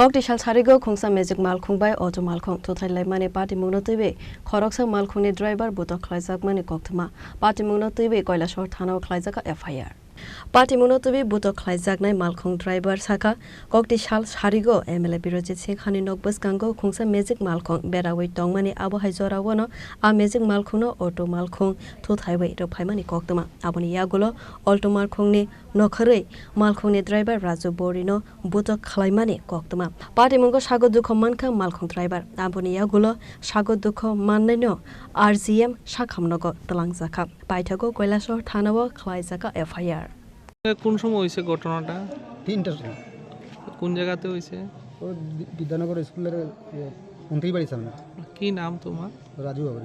Cocktail Sarigo, Kongsa Magic Malkung by Auto Malkung, Total Money Party Muno TV, Koroksa Malkuni driver, Buto Klizak Money Koktama, Party Muno TV, Koila Shortano Klizaka FIR. Party Muno TV, Buto Klizak Nai Malkung driver Saka, Cocktail Sarigo, ML Birojit Sekhani Nokbus Gango, Kongsa Magic Malkung, Beraway Dongmani Abu Hajora Wano, A Magic Malkuno, Auto Malkung, Tot Highway to Paimani Koktama, Aboni Yagulo, Auto Malkungni, Nokare, Malkungni driver Razu Borino, Buto Klaimani Koktama. Party Mungo Shago Duko Manka Malkung driver, Aboni Yagulo, Shago Duko Maneno, RCM Shakamnogo, Talangzaka, Paitago, Koilasho, Tanawa, Klaizaka FIR. কোন সময় হইছে ঘটনাটা? 3টার সময়। কোন জায়গাতে হইছে? ও বিদ্যানগর স্কুলের মন্ত্রী বাড়ির সামনে। কি নাম তোমার? রাজু বাবু।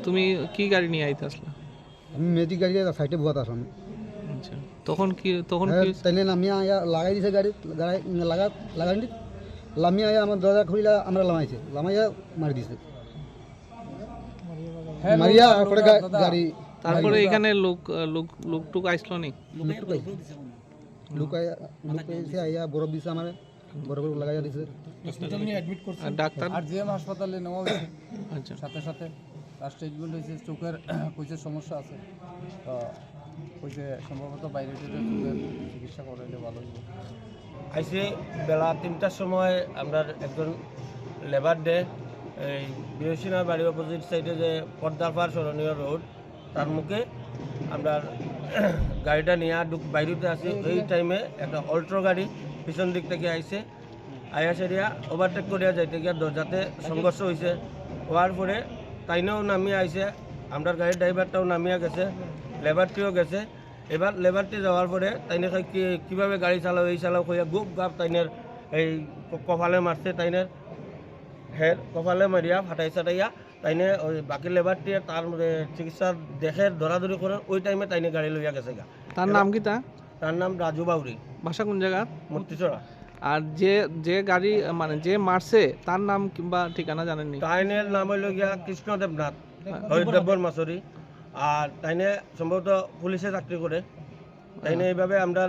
তুমি কি গাড়ি নিয়ে আইতাছলা? আমি ম্যাজিক গাড়ি সাইডে বসা আছি। আচ্ছা তখন কি তাইলে নামিয়া আয়া লাগাই দিছে গাড়ি লাগাই লামিয়া আয়া আমার দরজা খুলিলা আমরা লামাইয়া মারি দিছে। মারিয়া পরে গাড়ি তারপরে এখানে লোক আইছিল নি? লোক এসে আইয়া বরফ দিছে আমারে বরফ লাগাইয়া দিছে। হসপিটালে নিয়ে অ্যাডমিট করছে ডাক্তার আরজিএম হাসপাতালে নেওয়া হয়েছে। আচ্ছা সাথে ফার্স্ট ট্রিটমেন্ট হয়েছে, চোখের কইছে সমস্যা আছে, তো কইছে সম্ভবত বাইরে চোখের চিকিৎসা করাইলে ভালো হবে। আইসে বেলা 3টার সময় আমরা একজন লেবার ডে এই বিরসিনার বাড়ির অপোজিট সাইডে যে পদ্মারপাড় স্মরণীয় রোড তার মুখে আমরা গাড়িটা নিয়ে বাইরেতে আসি। এই টাইমে একটা অল্ট্রো গাড়ি পিছন দিক থেকে আইসে আয়া সেরিয়া ওভারটেক করিয়া যাইতে গিয়া দরজাতে সংঘর্ষ হয়েছে। হওয়ার পরে তাইনেও নামিয়ে আইসে, আমরা গাড়ির ড্রাইভারটাও নামিয়া গেছে, লেবারটিও গেছে। এবার লেবারটি যাওয়ার পরে তাইনে কীভাবে গাড়ি চালাও এই চালাও কইয়া গুপ গাপ তাইনের এই কপালে মারছে, তাইনের হের কপালে মারিয়া ফাটাই চাটাইয়া তাইনে ওই বাকি লেবারটি তার চিকিৎসা দেখে ধরাধরি করে ওই টাইমে তাইনে গাড়ি লইয়া গেছে গা। তার নাম কি? তার নাম রাজু বাউরি, বাসা কোন জায়গা? মূর্তিচড়া। আর যে গাড়ি মানে যে মারছে তার নাম কিংবা ঠিকানা জানেননি? তাইনের নাম হইল গিয়া কৃষ্ণদেবনাথ, হরিদেবর মাসরি। আর তাইনে সম্ভবত পুলিশে চাকরি করে। তাইনে এইভাবে আমরা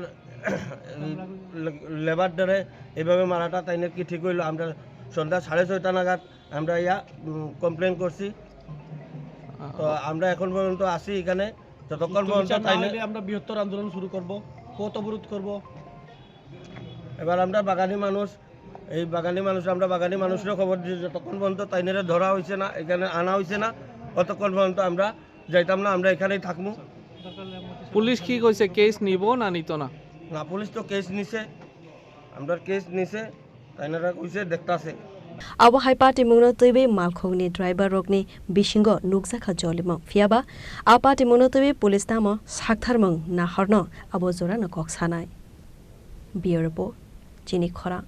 লেবার দ্বারে এইভাবে মারাটা তাইনে কি ঠিক হইল? আমরা সন্ধ্যা 6:30 নাগাদ আমরা কমপ্লেন করছি। তো আমরা এখন পর্যন্ত আসি এখানে, যতক্ষণ পর্যন্ত আমরা বৃহত্তর আন্দোলন শুরু করব, পথ অবরোধ করব। এবার আমরা বাগানি মানুষ, এই বাগানি মানুষ আমরা বাগানি মানুষেরও খবর দিই, যতক্ষণ পর্যন্ত তাইনেরা ধরা হয়েছে না, এখানে আনা হয়েছে না, ততক্ষণ পর্যন্ত আমরা যাইতাম না, আমরা এখানেই থাকবো। পুলিশ কি কইছে, কেস নিব না নিত না? না, পুলিশ তো কেস নিছে, আমরা কেস নিছে, তাইনেরা কইছে দেখতাছে। Abo hai party muno tebe malkhongni driver rokni bisingo nukjaka jolimong fiaba a party muno tebe police tamo saktharmong na harno abo jora na koksanai biorbo chini khora